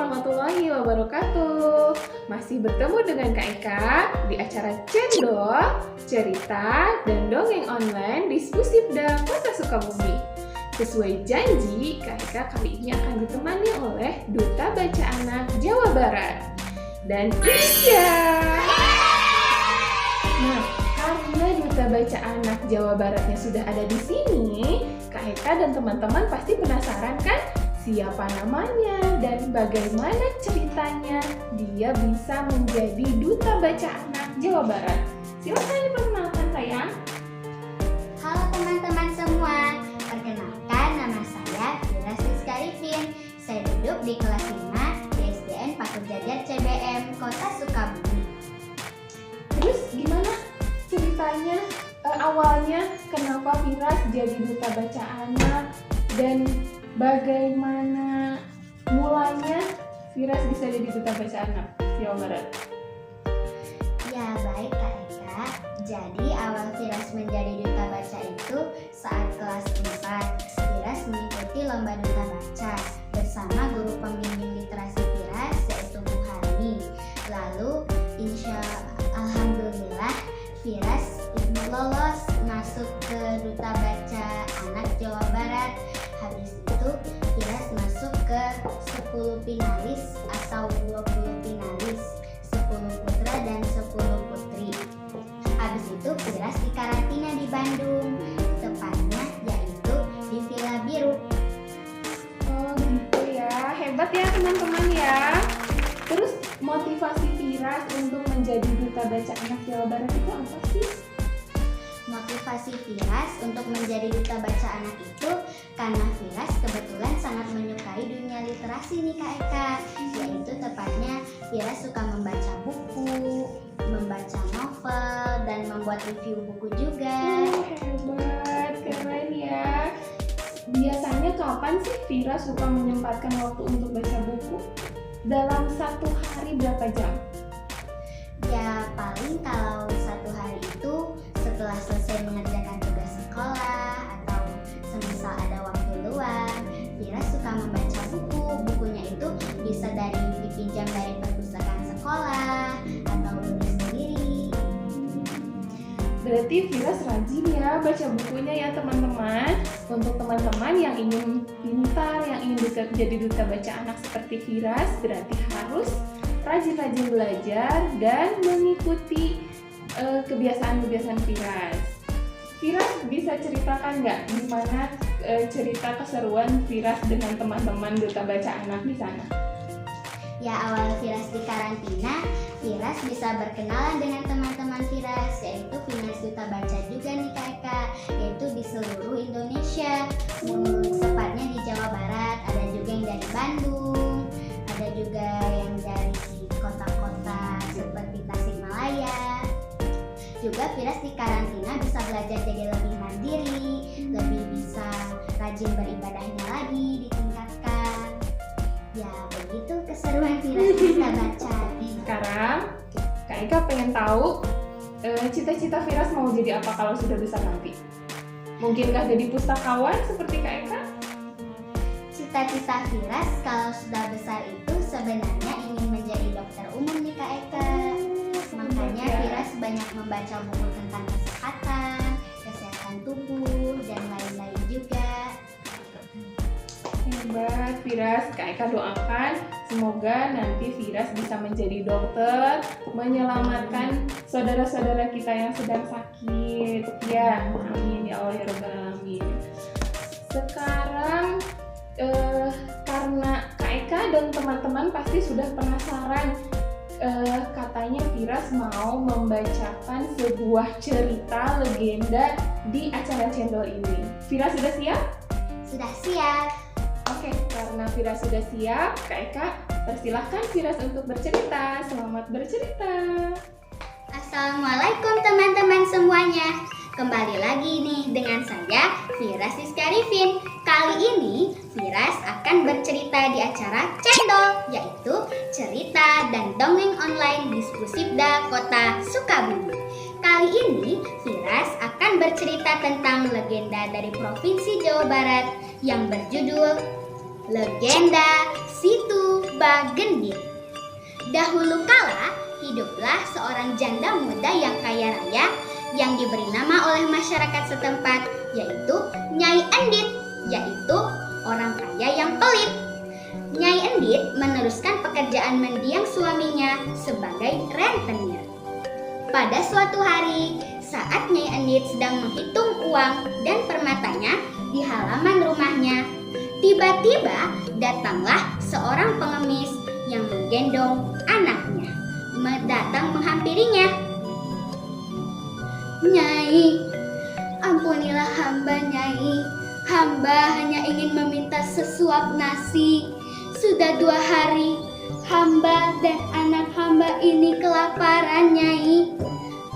warahmatullahi wabarakatuh. Masih bertemu dengan Kak Eka di acara Cendol, Cerita, dan Dongeng Online di Pusipda Kota Sukabumi. Sesuai janji, Kak Eka kali ini akan ditemani oleh Duta Baca Anak Jawa Barat dan India. Nah, karena Duta Baca Anak Jawa Baratnya sudah ada di sini, Kak Eka dan teman-teman pasti penasaran kan? Siapa namanya dan bagaimana ceritanya dia bisa menjadi Duta Baca Anak Jawa Barat? Silakan diperkenalkan sayang. Halo teman-teman semua, perkenalkan nama saya Fira Siska Arifin. Saya duduk di kelas 5 di SDN Paku Jajar CBM Kota Sukabumi. Terus gimana ceritanya awalnya kenapa Firas jadi Duta Baca Anak dan bagaimana mulanya Firas bisa jadi Duta Baca Anak Jawa Barat? Ya baik Kak Eka, jadi awal Firas menjadi Duta Baca itu saat kelas 4. Firas mengikuti lomba Duta Baca bersama guru pembimbing literasi Firas yaitu Bu Hani. Lalu alhamdulillah Firas lolos masuk ke Duta Baca Anak Jawa Barat. Habis itu Firas masuk ke 10 finalis atau 20 finalis, 10 putra dan 10 putri. Habis itu Firas dikarantina di Bandung, tepatnya yaitu di Villa Biru. Oh gitu ya, hebat ya teman-teman ya. Terus motivasi Firas untuk menjadi Duta Baca Anak Jawa Barat itu apa sih? Motivasi Firas untuk menjadi Duta Baca Anak itu karena Firas kebetulan sangat menyukai dunia literasi nih Kak Eka. Yaitu tepatnya Firas suka membaca buku, membaca novel, dan membuat review buku juga. Hebat, keren ya. Biasanya kapan sih Firas suka menyempatkan waktu untuk baca buku? Dalam satu hari berapa jam? Ya paling kalau satu hari itu setelah selesai mengerjakan tugas sekolah atau semisal ada waktu luang, Firas suka membaca buku. Bukunya itu bisa dipinjam dari perpustakaan sekolah atau tulis sendiri. Berarti Firas rajin ya baca bukunya ya teman-teman. Untuk teman-teman yang ingin pintar, yang ingin jadi Duta Baca Anak seperti Firas, berarti harus rajin-rajin belajar dan mengikuti kebiasaan-kebiasaan Firas. Firas bisa ceritakan nggak gimana cerita keseruan Firas dengan teman-teman Duta Baca Anak di sana? Ya awal Firas di karantina, Firas bisa berkenalan dengan teman-teman Firas, yaitu finalis Duta Baca juga nih Kak Eka, yaitu di seluruh Indonesia. Tepatnya di Jawa Barat, ada juga yang dari Bandung, ada juga yang dari kota-kota seperti Tasikmalaya. Juga Firas di karantina bisa belajar jadi lebih mandiri, lebih bisa rajin beribadahnya lagi, ditingkatkan. Ya begitu keseruan Firas bisa baca. Sekarang Kak Eka pengen tahu cita-cita Firas mau jadi apa kalau sudah besar nanti? Mungkinkah jadi pustakawan seperti Kak Eka? Cita-cita Firas kalau sudah besar itu sebenarnya ingin menjadi dokter umum nih Kak Eka. Makanya Firas banyak membaca buku tentang kesehatan tubuh, dan lain-lain juga. Hebat Firas, Kak Eka doakan semoga nanti Firas bisa menjadi dokter, menyelamatkan saudara-saudara kita yang sedang sakit. Ya, amin ya Allah ya Rabbal Alamin. Sekarang karena Kak Eka dan teman-teman pasti sudah penasaran, katanya Firas mau membacakan sebuah cerita legenda di acara Cendol ini. Firas sudah siap? Sudah siap. Oke, karena Firas sudah siap, Kak Eka persilahkan Firas untuk bercerita. Selamat bercerita. Assalamualaikum teman-teman semuanya. Kembali lagi nih dengan saya Firas Siska Arifin. Kali ini Firas akan bercerita di acara Cendol, yaitu cerita dan dongeng online di Pusipda Kota Sukabumi. Kali ini Firas akan bercerita tentang legenda dari Provinsi Jawa Barat yang berjudul Legenda Situ Bagendit. Dahulu kala hiduplah seorang janda muda yang kaya raya yang diberi nama oleh masyarakat setempat, yaitu Nyai Endit, yaitu orang kaya yang pelit. Nyai Endit meneruskan pekerjaan mendiang suaminya sebagai rentenir. Pada suatu hari, saat Nyai Endit sedang menghitung uang dan permatanya di halaman rumahnya, tiba-tiba datanglah seorang pengemis yang menggendong anaknya, datang menghampirinya. "Nyai, ampunilah hamba, Nyai. Hamba hanya ingin meminta sesuap nasi. Sudah 2 hari, hamba dan anak hamba ini kelaparan, Nyai.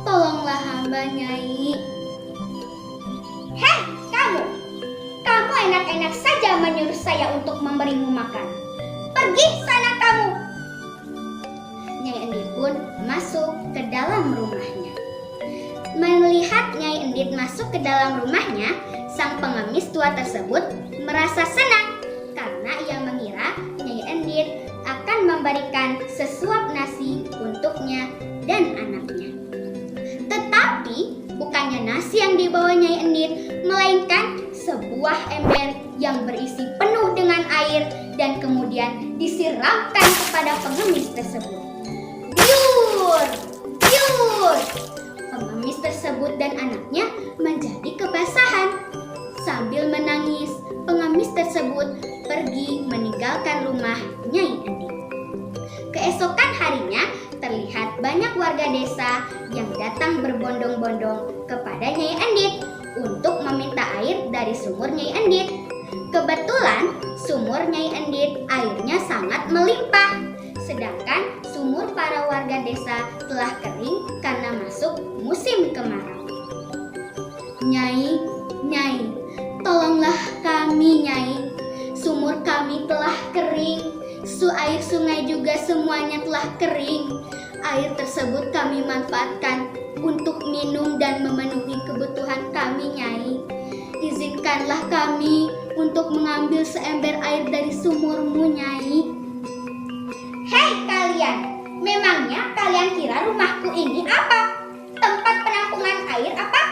Tolonglah hamba, Nyai." "Hei, kamu! Kamu enak-enak saja menyuruh saya untuk memberimu makan. Pergi sana kamu!" Nyai Endit pun masuk ke dalam rumahnya. Melihat Nyai Endit masuk ke dalam rumahnya, sang pengemis tua tersebut merasa senang karena ia mengira Nyai Endit akan memberikan sesuap nasi untuknya dan anaknya. Tetapi bukannya nasi yang dibawa Nyai Endit, melainkan sebuah ember yang berisi penuh dengan air dan kemudian disiramkan kepada pengemis tersebut. Biur! Biur! Pengemis tersebut dan anaknya menjadi kebasahan. Sambil menangis, pengemis tersebut pergi meninggalkan rumah Nyai Endit. Keesokan harinya, terlihat banyak warga desa yang datang berbondong-bondong kepada Nyai Endit untuk meminta air dari sumur Nyai Endit. Kebetulan sumur Nyai Endit airnya sangat melimpah, sedangkan sumur para warga desa telah kering karena masuk musim kemarau. "Nyai, Nyai, tolonglah kami, Nyai. Sumur kami telah kering. Air sungai juga semuanya telah kering. Air tersebut kami manfaatkan untuk minum dan memenuhi kebutuhan kami, Nyai. Izinkanlah kami untuk mengambil seember air dari sumurmu, Nyai." "Hei kalian, memangnya kalian kira rumahku ini apa? Tempat penampungan air apa?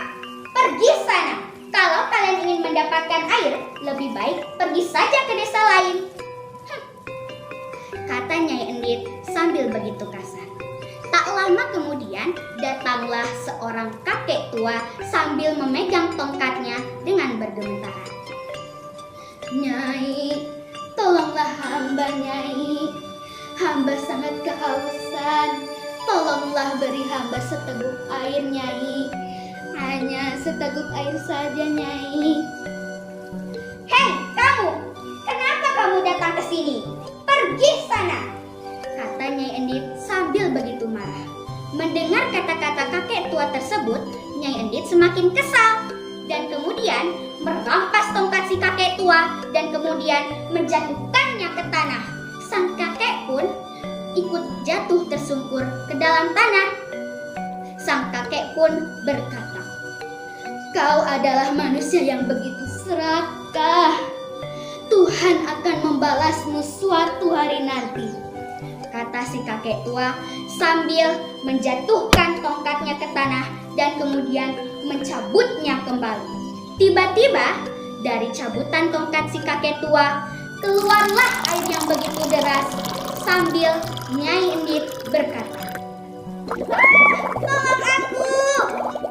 Pergi sana. Kalau kalian ingin mendapatkan air, lebih baik pergi saja ke desa lain." Kata Nyai Endit sambil begitu kasar. Tak lama kemudian datanglah seorang kakek tua sambil memegang tongkatnya dengan bergemetar. "Nyai, tolonglah hamba, Nyai. Hamba sangat kehausan. Tolonglah beri hamba seteguk air, Nyai. Hanya seteguk air saja, Nyai." "Hei kamu, kenapa kamu datang ke sini? Pergi sana!" kata Nyai Endit sambil begitu marah. Mendengar kata-kata kakek tua tersebut, Nyai Endit semakin kesal dan kemudian merampas tongkat si kakek tua dan kemudian menjatuhkannya ke tanah. Sang kakek pun ikut jatuh tersungkur ke dalam tanah. Sang kakek pun berkata, "Kau adalah manusia yang begitu serakah. Tuhan akan membalasmu suatu hari nanti," kata si kakek tua sambil menjatuhkan tongkatnya ke tanah dan kemudian mencabutnya kembali. Tiba-tiba dari cabutan tongkat si kakek tua keluarlah air yang begitu deras sambil Nyai Endit berkata, "Tolong aku!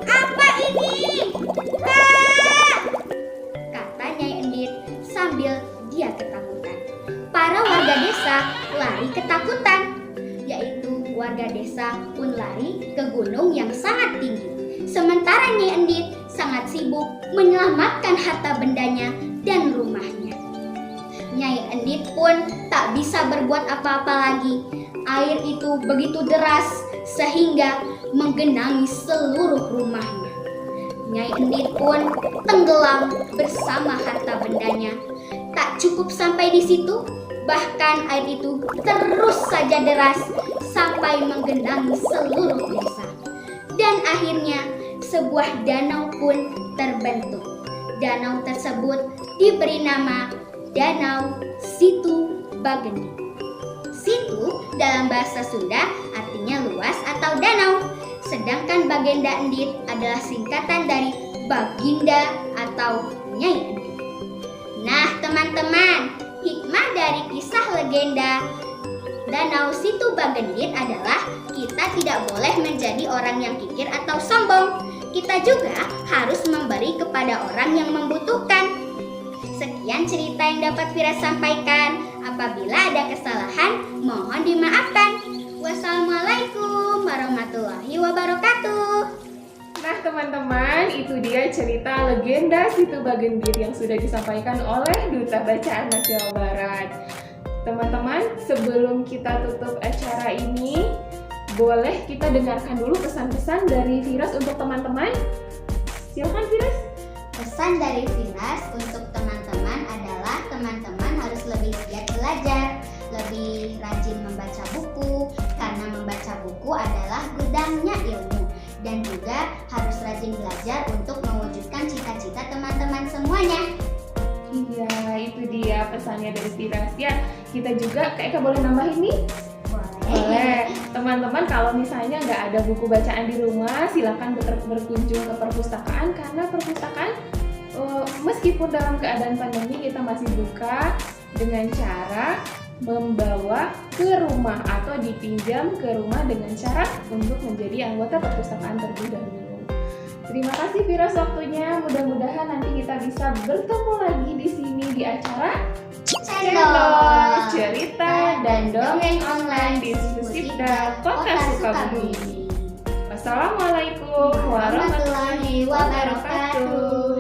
Apa ini? Ah!" kata Nyai Endit sambil dia ketakutan. Para warga desa lari ketakutan, yaitu warga desa pun lari ke gunung yang sangat tinggi. Sementara Nyai Endit sangat sibuk menyelamatkan harta bendanya dan rumahnya. Nyai Endit pun tak bisa berbuat apa-apa lagi. Air itu begitu deras sehingga menggenangi seluruh rumahnya. Nyai Endit pun tenggelam bersama harta bendanya. Tak cukup sampai di situ, bahkan air itu terus saja deras sampai menggenangi seluruh desa. Dan akhirnya sebuah danau pun terbentuk. Danau tersebut diberi nama Danau Situ Bagendit. Situ dalam bahasa Sunda artinya luas atau danau, sedangkan Bagenda Endit adalah singkatan dari Baginda atau Nyai Endit. Nah teman-teman, hikmah dari kisah legenda Danau Situ Bagendit adalah kita tidak boleh menjadi orang yang kikir atau sombong. Kita juga harus memberi kepada orang yang membutuhkan. Sekian cerita yang dapat Vira sampaikan. Apabila ada kesalahan, mohon dimaafkan. Wassalamualaikum warahmatullahi wabarakatuh. Nah teman-teman, itu dia cerita legenda Situ Bagendit yang sudah disampaikan oleh Duta Baca Anak Jawa Barat. Teman-teman, sebelum kita tutup acara ini, boleh kita dengarkan dulu pesan-pesan dari Firas untuk teman-teman? Silakan Firas. Pesan dari Firas untuk teman-teman adalah teman-teman harus lebih giat belajar, lebih rajin membaca buku, karena membaca buku adalah gudangnya ilmu. Dan juga harus rajin belajar untuk mewujudkan cita-cita teman-teman semuanya. Iya, itu dia pesannya dari Firas ya. Kita juga, Kak Eka boleh nambahin nih? Boleh. Teman-teman kalau misalnya nggak ada buku bacaan di rumah, silakan berkunjung ke perpustakaan karena perpustakaan meskipun dalam keadaan pandemi kita masih buka dengan cara membawa ke rumah atau dipinjam ke rumah dengan syarat untuk menjadi anggota perpustakaan terlebih dahulu. Terima kasih Firas waktunya. Mudah-mudahan nanti kita bisa bertemu lagi di sini di acara Cendol Cerita dan Dongeng Online di Pusipda Kota Sukabumi. Wassalamualaikum warahmatullahi wabarakatuh.